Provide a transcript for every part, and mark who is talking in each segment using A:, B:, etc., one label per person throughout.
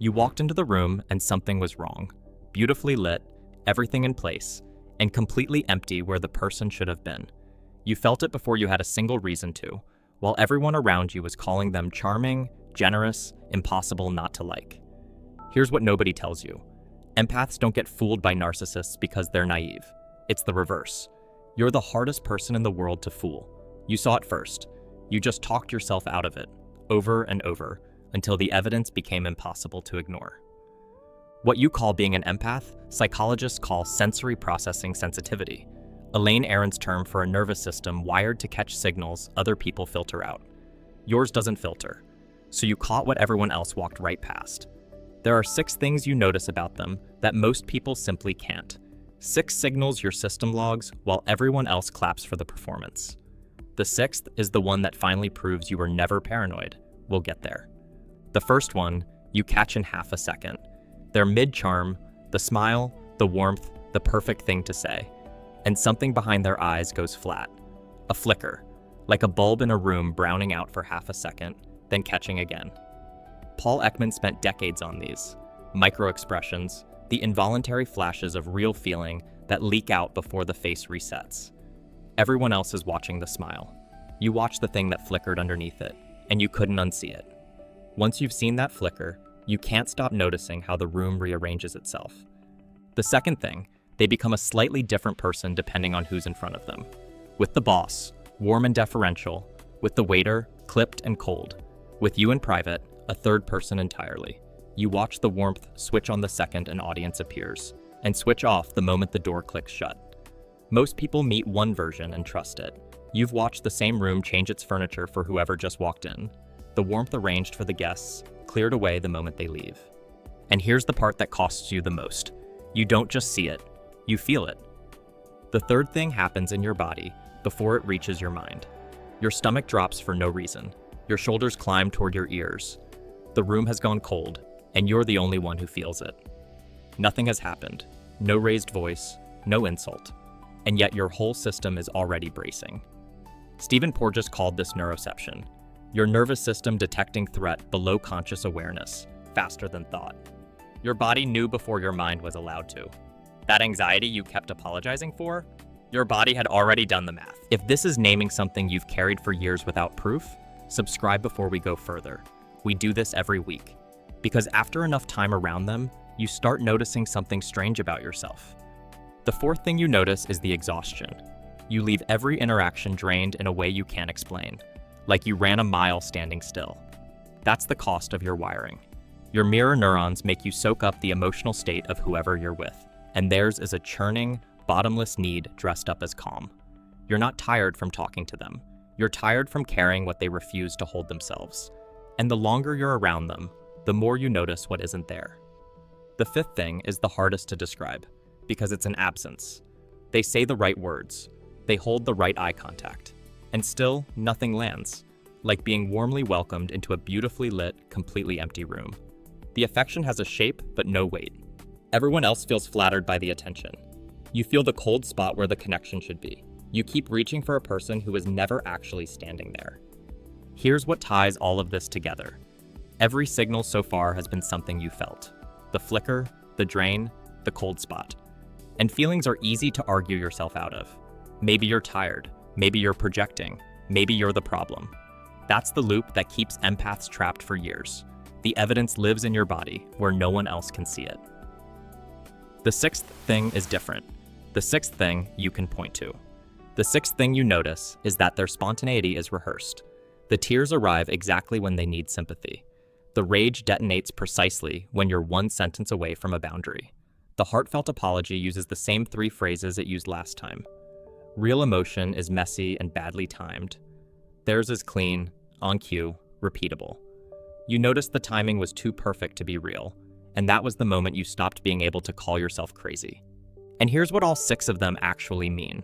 A: You walked into the room and something was wrong. Beautifully lit, everything in place, and completely empty where the person should have been. You felt it before you had a single reason to, while everyone around you was calling them charming, generous, impossible not to like. Here's what nobody tells you. Empaths don't get fooled by narcissists because they're naive. It's the reverse. You're the hardest person in the world to fool. You saw it first. You just talked yourself out of it, over and over, until the evidence became impossible to ignore. What you call being an empath, psychologists call sensory processing sensitivity, Elaine Aron's term for a nervous system wired to catch signals other people filter out. Yours doesn't filter, so you caught what everyone else walked right past. There are 6 things you notice about them that most people simply can't. 6 signals your system logs while everyone else claps for the performance. The 6th is the one that finally proves you were never paranoid. We'll get there. The first one, you catch in half a second. They're mid-charm, the smile, the warmth, the perfect thing to say. And something behind their eyes goes flat. A flicker, like a bulb in a room browning out for half a second, then catching again. Paul Ekman spent decades on these. Micro-expressions, the involuntary flashes of real feeling that leak out before the face resets. Everyone else is watching the smile. You watch the thing that flickered underneath it, and you couldn't unsee it. Once you've seen that flicker, you can't stop noticing how the room rearranges itself. The second thing, they become a slightly different person depending on who's in front of them. With the boss, warm and deferential. With the waiter, clipped and cold. With you in private, a third person entirely. You watch the warmth switch on the second an audience appears, and switch off the moment the door clicks shut. Most people meet one version and trust it. You've watched the same room change its furniture for whoever just walked in. The warmth arranged for the guests, cleared away the moment they leave. And here's the part that costs you the most. You don't just see it, you feel it. The third thing happens in your body before it reaches your mind. Your stomach drops for no reason. Your shoulders climb toward your ears. The room has gone cold, and you're the only one who feels it. Nothing has happened. No raised voice, no insult. And yet your whole system is already bracing. Stephen Porges called this neuroception. Your nervous system detecting threat below conscious awareness, faster than thought. Your body knew before your mind was allowed to. That anxiety you kept apologizing for, your body had already done the math. If this is naming something you've carried for years without proof, subscribe before we go further. We do this every week. Because after enough time around them, you start noticing something strange about yourself. The fourth thing you notice is the exhaustion. You leave every interaction drained in a way you can't explain, like you ran a mile standing still. That's the cost of your wiring. Your mirror neurons make you soak up the emotional state of whoever you're with, and theirs is a churning, bottomless need dressed up as calm. You're not tired from talking to them. You're tired from carrying what they refuse to hold themselves. And the longer you're around them, the more you notice what isn't there. The fifth thing is the hardest to describe, because it's an absence. They say the right words. They hold the right eye contact. And still, nothing lands, like being warmly welcomed into a beautifully lit, completely empty room. The affection has a shape, but no weight. Everyone else feels flattered by the attention. You feel the cold spot where the connection should be. You keep reaching for a person who is never actually standing there. Here's what ties all of this together. Every signal so far has been something you felt. The flicker, the drain, the cold spot. And feelings are easy to argue yourself out of. Maybe you're tired. Maybe you're projecting. Maybe you're the problem. That's the loop that keeps empaths trapped for years. The evidence lives in your body where no one else can see it. The sixth thing is different. The sixth thing you can point to. The sixth thing you notice is that their spontaneity is rehearsed. The tears arrive exactly when they need sympathy. The rage detonates precisely when you're one sentence away from a boundary. The heartfelt apology uses the same 3 phrases it used last time. Real emotion is messy and badly timed. Theirs is clean, on cue, repeatable. You noticed the timing was too perfect to be real, and that was the moment you stopped being able to call yourself crazy. And here's what all 6 of them actually mean.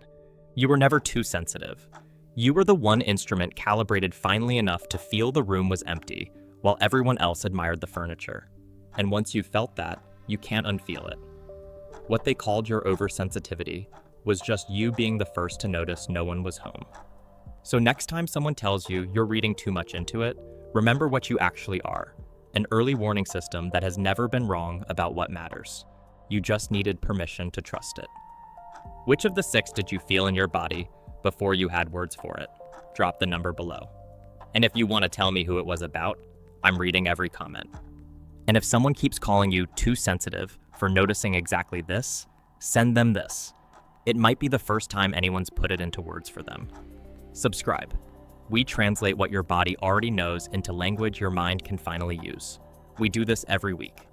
A: You were never too sensitive. You were the one instrument calibrated finely enough to feel the room was empty, while everyone else admired the furniture. And once you felt that, you can't unfeel it. What they called your oversensitivity was just you being the first to notice no one was home. So next time someone tells you you're reading too much into it, remember what you actually are, an early warning system that has never been wrong about what matters. You just needed permission to trust it. Which of the 6 did you feel in your body before you had words for it? Drop the number below. And if you want to tell me who it was about, I'm reading every comment. And if someone keeps calling you too sensitive for noticing exactly this, send them this. It might be the first time anyone's put it into words for them. Subscribe. We translate what your body already knows into language your mind can finally use. We do this every week.